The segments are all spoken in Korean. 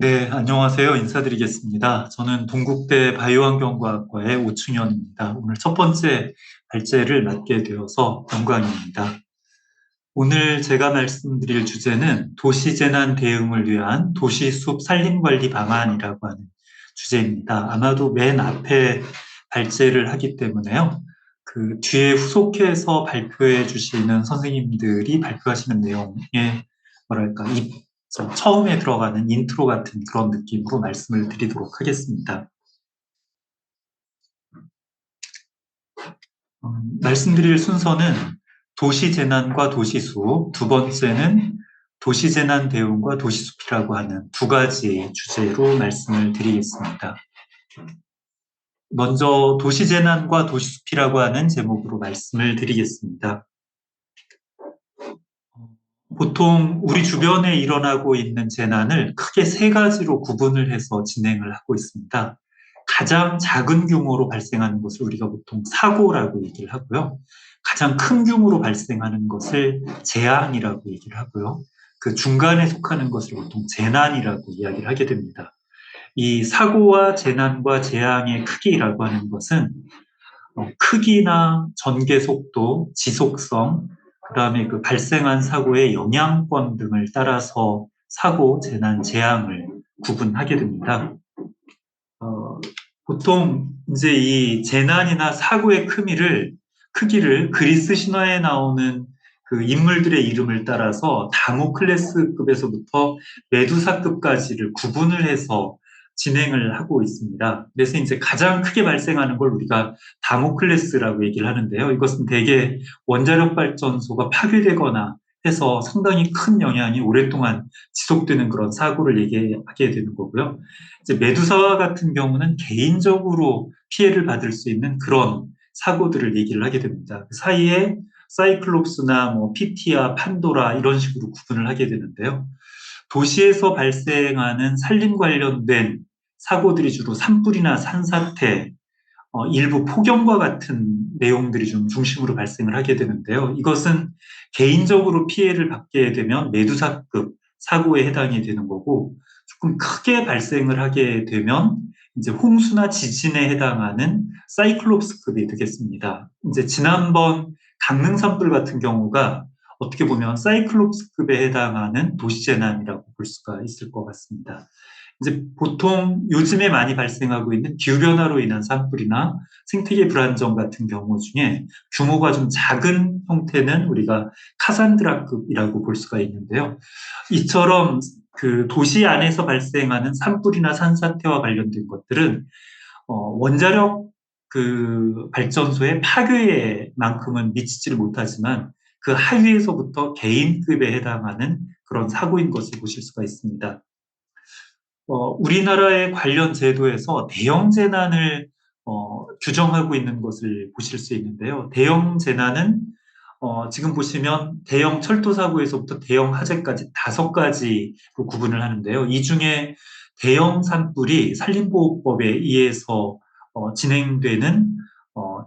네, 안녕하세요. 인사드리겠습니다. 저는 동국대 바이오환경과학과의 오충현입니다. 오늘 첫 번째 발제를 맡게 되어서 영광입니다. 오늘 제가 말씀드릴 주제는 도시재난 대응을 위한 도시숲 산림관리 방안이라고 하는 주제입니다. 아마도 맨 앞에 발제를 하기 때문에요. 그 뒤에 후속해서 발표해 주시는 선생님들이 발표하시는 내용에 뭐랄까, 처음에 들어가는 인트로 같은 그런 느낌으로 말씀을 드리도록 하겠습니다. 말씀드릴 순서는 도시재난과 도시숲, 두 번째는 도시재난 대응과 도시숲이라고 하는 두 가지 주제로 말씀을 드리겠습니다. 먼저 도시재난과 도시숲이라고 하는 제목으로 말씀을 드리겠습니다. 보통 우리 주변에 일어나고 있는 재난을 크게 세 가지로 구분을 해서 진행을 하고 있습니다. 가장 작은 규모로 발생하는 것을 우리가 보통 사고라고 얘기를 하고요. 가장 큰 규모로 발생하는 것을 재앙이라고 얘기를 하고요. 그 중간에 속하는 것을 보통 재난이라고 이야기를 하게 됩니다. 이 사고와 재난과 재앙의 크기라고 하는 것은 크기나 전개 속도, 지속성, 그다음에 그 발생한 사고의 영향권 등을 따라서 사고, 재난, 재앙을 구분하게 됩니다. 어, 보통 이제 이 재난이나 사고의 크기를 그리스 신화에 나오는 그 인물들의 이름을 따라서 다모클레스급에서부터 메두사급까지를 구분을 해서 진행을 하고 있습니다. 그래서 이제 가장 크게 발생하는 걸 우리가 다모클레스라고 얘기를 하는데요. 이것은 대개 원자력 발전소가 파괴되거나 해서 상당히 큰 영향이 오랫동안 지속되는 그런 사고를 얘기하게 되는 거고요. 이제 메두사와 같은 경우는 개인적으로 피해를 받을 수 있는 그런 사고들을 얘기를 하게 됩니다. 그 사이에 사이클롭스나 뭐 피티아, 판도라 이런 식으로 구분을 하게 되는데요. 도시에서 발생하는 산림 관련된 사고들이 주로 산불이나 산사태, 일부 폭염과 같은 내용들이 좀 중심으로 발생을 하게 되는데요. 이것은 개인적으로 피해를 받게 되면 메두사급 사고에 해당이 되는 거고, 조금 크게 발생을 하게 되면 이제 홍수나 지진에 해당하는 사이클롭스급이 되겠습니다. 이제 지난번 강릉 산불 같은 경우가 어떻게 보면 사이클롭스급에 해당하는 도시재난이라고 볼 수가 있을 것 같습니다. 이제 보통 요즘에 많이 발생하고 있는 기후변화로 인한 산불이나 생태계 불안정 같은 경우 중에 규모가 좀 작은 형태는 우리가 카산드라급이라고 볼 수가 있는데요. 이처럼 그 도시 안에서 발생하는 산불이나 산사태와 관련된 것들은 원자력 그 발전소의 파괴에만큼은 미치지를 못하지만 그 하위에서부터 개인급에 해당하는 그런 사고인 것을 보실 수가 있습니다. 우리나라의 관련 제도에서 대형 재난을 규정하고 있는 것을 보실 수 있는데요. 대형 재난은 지금 보시면 대형 철도 사고에서부터 대형 화재까지 5가지로 구분을 하는데요. 이 중에 대형 산불이 산림보호법에 의해서 진행되는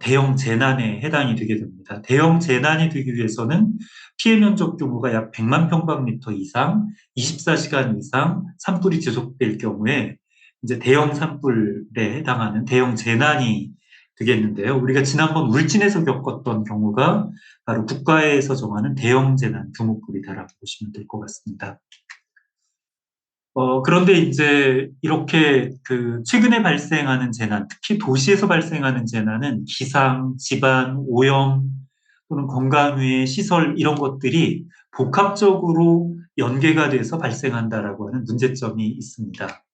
대형 재난에 해당이 되게 됩니다. 대형 재난이 되기 위해서는 피해 면적 규모가 약 100만 평방미터 이상, 24시간 이상 산불이 지속될 경우에 이제 대형 산불에 해당하는 대형 재난이 되겠는데요. 우리가 지난번 울진에서 겪었던 경우가 바로 국가에서 정하는 대형 재난 규모급이다라고 보시면 될 것 같습니다. 그런데 이제 이렇게 그 최근에 발생하는 재난, 특히 도시에서 발생하는 재난은 기상, 집안, 오염 또는 건강위해 시설 이런 것들이 복합적으로 연계가 돼서 발생한다라고 하는 문제점이 있습니다.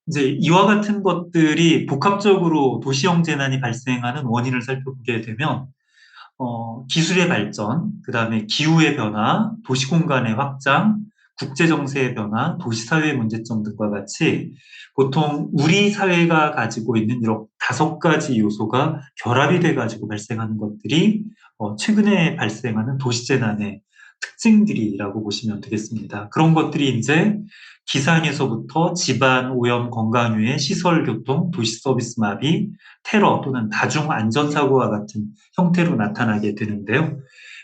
이제 이와 같은 것들이 복합적으로 도시형 재난이 발생하는 원인을 살펴보게 되면 기술의 발전, 그다음에 기후의 변화, 도시 공간의 확장, 국제 정세의 변화, 도시 사회의 문제점 등과 같이 보통 우리 사회가 가지고 있는 이런 5가지 요소가 결합이 돼 가지고 발생하는 것들이 최근에 발생하는 도시 재난의 특징들이라고 보시면 되겠습니다. 그런 것들이 이제 기상에서부터 집안, 오염, 건강유해, 시설, 교통, 도시 서비스 마비, 테러 또는 다중 안전사고와 같은 형태로 나타나게 되는데요.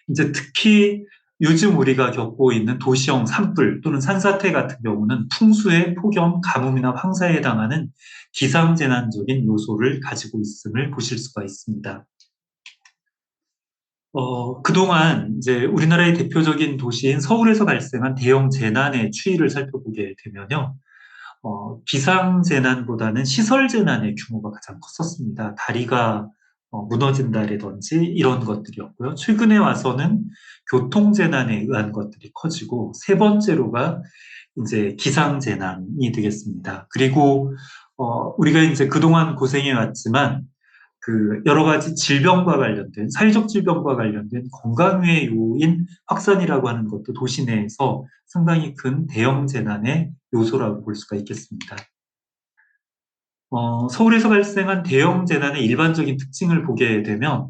이제 특히 요즘 우리가 겪고 있는 도시형 산불 또는 산사태 같은 경우는 풍수의 폭염, 가뭄이나 황사에 해당하는 기상재난적인 요소를 가지고 있음을 보실 수가 있습니다. 그동안 이제 우리나라의 대표적인 도시인 서울에서 발생한 대형 재난의 추이를 살펴보게 되면요. 비상재난보다는 시설재난의 규모가 가장 컸었습니다. 다리가 무너진다라든지 이런 것들이었고요. 최근에 와서는 교통재난에 의한 것들이 커지고, 세 번째로가 이제 기상재난이 되겠습니다. 그리고 우리가 이제 그동안 고생해 왔지만 그 여러 가지 질병과 관련된, 사회적 질병과 관련된 건강위의 요인 확산이라고 하는 것도 도시 내에서 상당히 큰 대형 재난의 요소라고 볼 수가 있겠습니다. 서울에서 발생한 대형 재난의 일반적인 특징을 보게 되면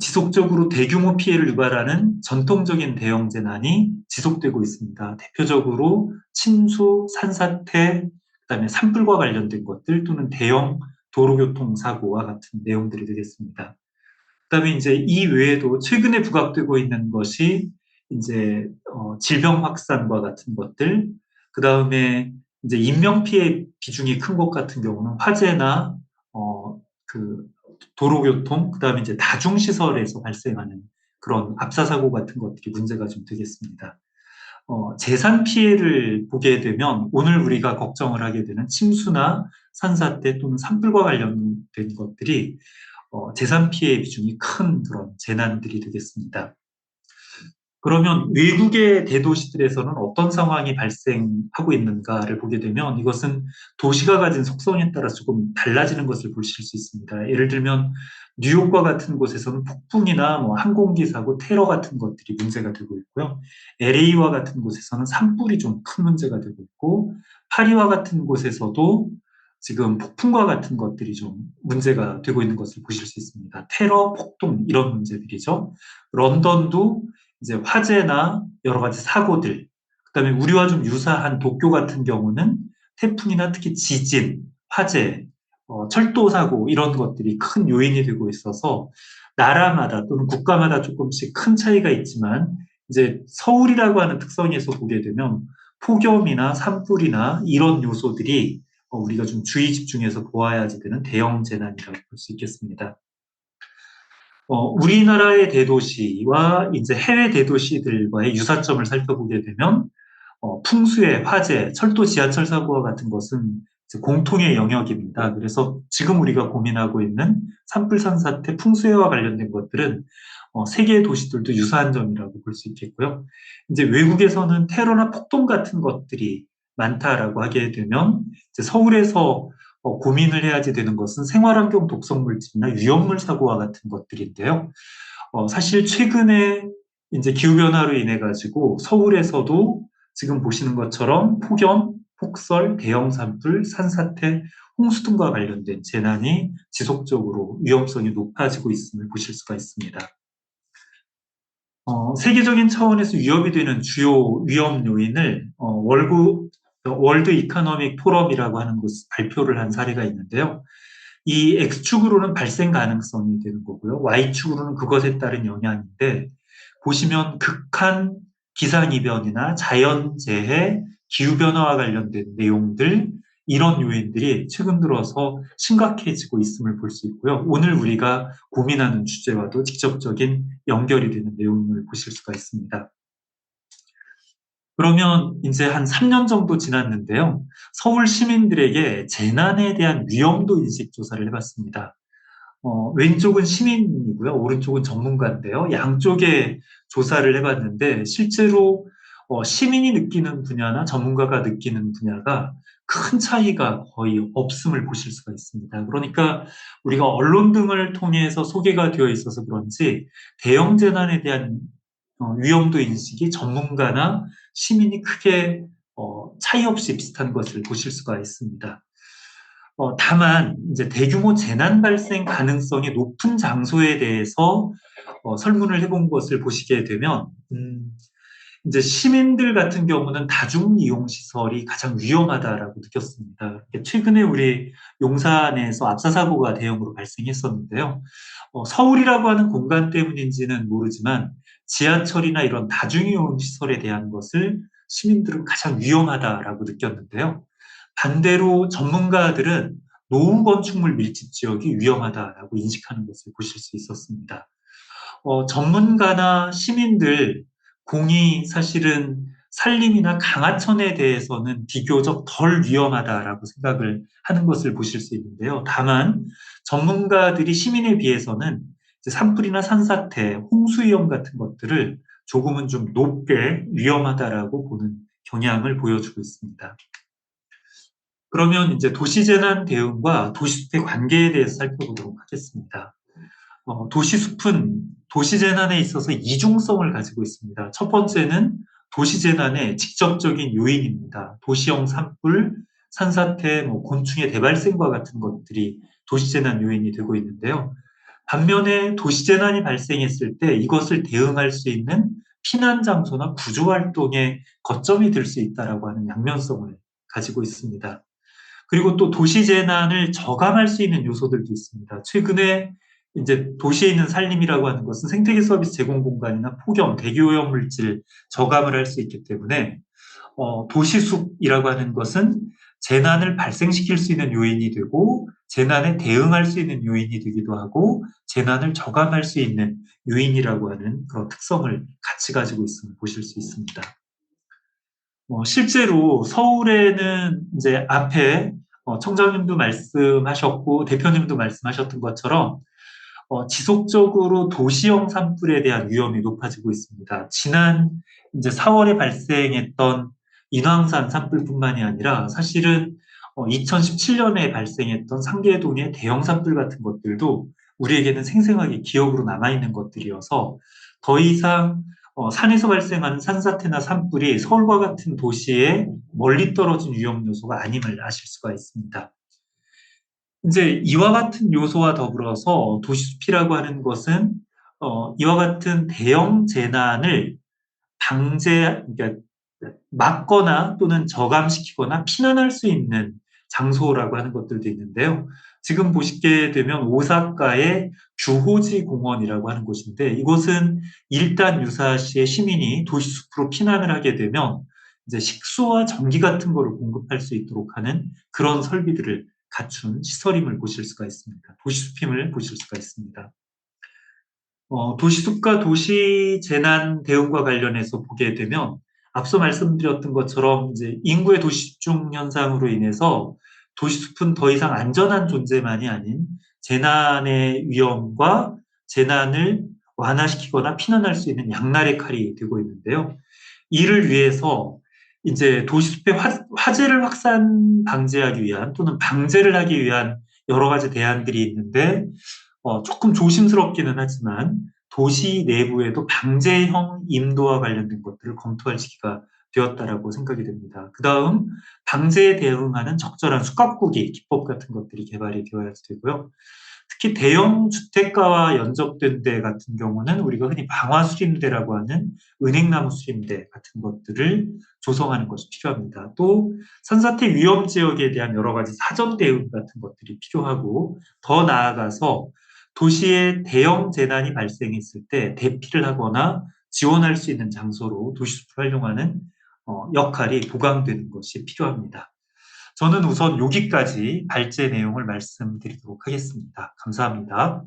지속적으로 대규모 피해를 유발하는 전통적인 대형 재난이 지속되고 있습니다. 대표적으로 침수, 산사태, 그다음에 산불과 관련된 것들 또는 대형 도로교통 사고와 같은 내용들이 되겠습니다. 그다음에 이제 이 외에도 최근에 부각되고 있는 것이 이제 질병 확산과 같은 것들, 그다음에 이제 인명 피해 비중이 큰 것 같은 경우는 화재나 그 도로교통, 그다음에 이제 다중시설에서 발생하는 그런 압사사고 같은 것들이 문제가 좀 되겠습니다. 재산 피해를 보게 되면 오늘 우리가 걱정을 하게 되는 침수나 산사태 또는 산불과 관련된 것들이 재산 피해 비중이 큰 그런 재난들이 되겠습니다. 그러면 외국의 대도시들에서는 어떤 상황이 발생하고 있는가를 보게 되면 이것은 도시가 가진 속성에 따라 조금 달라지는 것을 보실 수 있습니다. 예를 들면 뉴욕과 같은 곳에서는 폭풍이나 뭐 항공기 사고, 테러 같은 것들이 문제가 되고 있고요. LA와 같은 곳에서는 산불이 좀 큰 문제가 되고 있고, 파리와 같은 곳에서도 지금 폭풍과 같은 것들이 좀 문제가 되고 있는 것을 보실 수 있습니다. 테러, 폭동 이런 문제들이죠. 런던도 이제 화재나 여러 가지 사고들, 그다음에 우리와 좀 유사한 도쿄 같은 경우는 태풍이나 특히 지진, 화재, 철도 사고 이런 것들이 큰 요인이 되고 있어서 나라마다 또는 국가마다 조금씩 큰 차이가 있지만 이제 서울이라고 하는 특성에서 보게 되면 폭염이나 산불이나 이런 요소들이 우리가 좀 주의 집중해서 보아야지 되는 대형 재난이라고 볼 수 있겠습니다. 우리나라의 대도시와 이제 해외 대도시들과의 유사점을 살펴보게 되면 풍수의 화재, 철도 지하철 사고와 같은 것은 공통의 영역입니다. 그래서 지금 우리가 고민하고 있는 산불, 산사태, 풍수해와 관련된 것들은 세계 도시들도 유사한 점이라고 볼 수 있겠고요. 이제 외국에서는 테러나 폭동 같은 것들이 많다라고 하게 되면 이제 서울에서 고민을 해야지 되는 것은 생활환경 독성물질이나 위험물 사고와 같은 것들인데요. 사실 최근에 이제 기후변화로 인해 가지고 서울에서도 지금 보시는 것처럼 폭염, 폭설, 대형 산불, 산사태, 홍수 등과 관련된 재난이 지속적으로 위험성이 높아지고 있음을 보실 수가 있습니다. 세계적인 차원에서 위협이 되는 주요 위험 요인을 월드 이코노믹 포럼이라고 하는 곳 발표를 한 사례가 있는데요. 이 X축으로는 발생 가능성이 되는 거고요. Y축으로는 그것에 따른 영향인데, 보시면 극한 기상이변이나 자연재해, 기후변화와 관련된 내용들, 이런 요인들이 최근 들어서 심각해지고 있음을 볼 수 있고요. 오늘 우리가 고민하는 주제와도 직접적인 연결이 되는 내용을 보실 수가 있습니다. 그러면 이제 한 3년 정도 지났는데요. 서울 시민들에게 재난에 대한 위험도 인식 조사를 해봤습니다. 왼쪽은 시민이고요. 오른쪽은 전문가인데요. 양쪽에 조사를 해봤는데 실제로 시민이 느끼는 분야나 전문가가 느끼는 분야가 큰 차이가 거의 없음을 보실 수가 있습니다. 그러니까 우리가 언론 등을 통해서 소개가 되어 있어서 그런지 대형 재난에 대한 위험도 인식이 전문가나 시민이 크게 차이 없이 비슷한 것을 보실 수가 있습니다. 다만 이제 대규모 재난 발생 가능성이 높은 장소에 대해서 설문을 해본 것을 보시게 되면 이제 시민들 같은 경우는 다중이용시설이 가장 위험하다라고 느꼈습니다. 최근에 우리 용산에서 압사사고가 대형으로 발생했었는데요. 서울이라고 하는 공간 때문인지는 모르지만 지하철이나 이런 다중이용시설에 대한 것을 시민들은 가장 위험하다라고 느꼈는데요. 반대로 전문가들은 노후 건축물 밀집 지역이 위험하다라고 인식하는 것을 보실 수 있었습니다. 전문가나 시민들 공이 사실은 산림이나 강하천에 대해서는 비교적 덜 위험하다라고 생각을 하는 것을 보실 수 있는데요. 다만 전문가들이 시민에 비해서는 산불이나 산사태, 홍수 위험 같은 것들을 조금은 좀 높게 위험하다라고 보는 경향을 보여주고 있습니다. 그러면 이제 도시재난 대응과 도시숲의 관계에 대해서 살펴보도록 하겠습니다. 도시숲은 도시재난에 있어서 이중성을 가지고 있습니다. 첫 번째는 도시재난의 직접적인 요인입니다. 도시형 산불, 산사태, 곤충의 대발생과 같은 것들이 도시재난 요인이 되고 있는데요. 반면에 도시재난이 발생했을 때 이것을 대응할 수 있는 피난 장소나 구조활동의 거점이 될 수 있다라고 하는 양면성을 가지고 있습니다. 그리고 또 도시 재난을 저감할 수 있는 요소들도 있습니다. 최근에 이제 도시에 있는 산림이라고 하는 것은 생태계 서비스 제공 공간이나 폭염, 대기오염 물질 저감을 할 수 있기 때문에 도시숲이라고 하는 것은 재난을 발생시킬 수 있는 요인이 되고 재난에 대응할 수 있는 요인이 되기도 하고 재난을 저감할 수 있는 요인이라고 하는 그런 특성을 같이 가지고 있음을 보실 수 있습니다. 실제로 서울에는 이제 앞에 청장님도 말씀하셨고 대표님도 말씀하셨던 것처럼 지속적으로 도시형 산불에 대한 위험이 높아지고 있습니다. 지난 이제 4월에 발생했던 인왕산 산불뿐만이 아니라 사실은 2017년에 발생했던 상계동의 대형 산불 같은 것들도 우리에게는 생생하게 기억으로 남아있는 것들이어서 더 이상 산에서 발생하는 산사태나 산불이 서울과 같은 도시에 멀리 떨어진 위험 요소가 아님을 아실 수가 있습니다. 이제 이와 같은 요소와 더불어서 도시숲이라고 하는 것은 이와 같은 대형 재난을 그러니까 막거나 또는 저감시키거나 피난할 수 있는 장소라고 하는 것들도 있는데요. 지금 보시게 되면 오사카의 규호지 공원이라고 하는 곳인데 이곳은 일단 유사시의 시민이 도시숲으로 피난을 하게 되면 이제 식수와 전기 같은 거를 공급할 수 있도록 하는 그런 설비들을 갖춘 시설임을 보실 수가 있습니다. 도시숲임을 보실 수가 있습니다. 도시숲과 도시재난 대응과 관련해서 보게 되면 앞서 말씀드렸던 것처럼 이제 인구의 도시 집중 현상으로 인해서 도시숲은 더 이상 안전한 존재만이 아닌 재난의 위험과 재난을 완화시키거나 피난할 수 있는 양날의 칼이 되고 있는데요. 이를 위해서 이제 도시숲의 화재를 확산 방지하기 위한 또는 방제를 하기 위한 여러 가지 대안들이 있는데 조금 조심스럽기는 하지만 도시 내부에도 방제형 인도와 관련된 것들을 검토할 시기가 되었다라고 생각이 됩니다. 그 다음 방제에 대응하는 적절한 숙각구기 기법 같은 것들이 개발이 되어야 되고요. 특히 대형 주택가와 연접된 데 같은 경우는 우리가 흔히 방화수림대라고 하는 은행나무 수림대 같은 것들을 조성하는 것이 필요합니다. 또 산사태 위험 지역에 대한 여러 가지 사전 대응 같은 것들이 필요하고 더 나아가서 도시에 대형 재난이 발생했을 때 대피를 하거나 지원할 수 있는 장소로 도시숲을 활용하는 역할이 보강되는 것이 필요합니다. 저는 우선 여기까지 발제 내용을 말씀드리도록 하겠습니다. 감사합니다.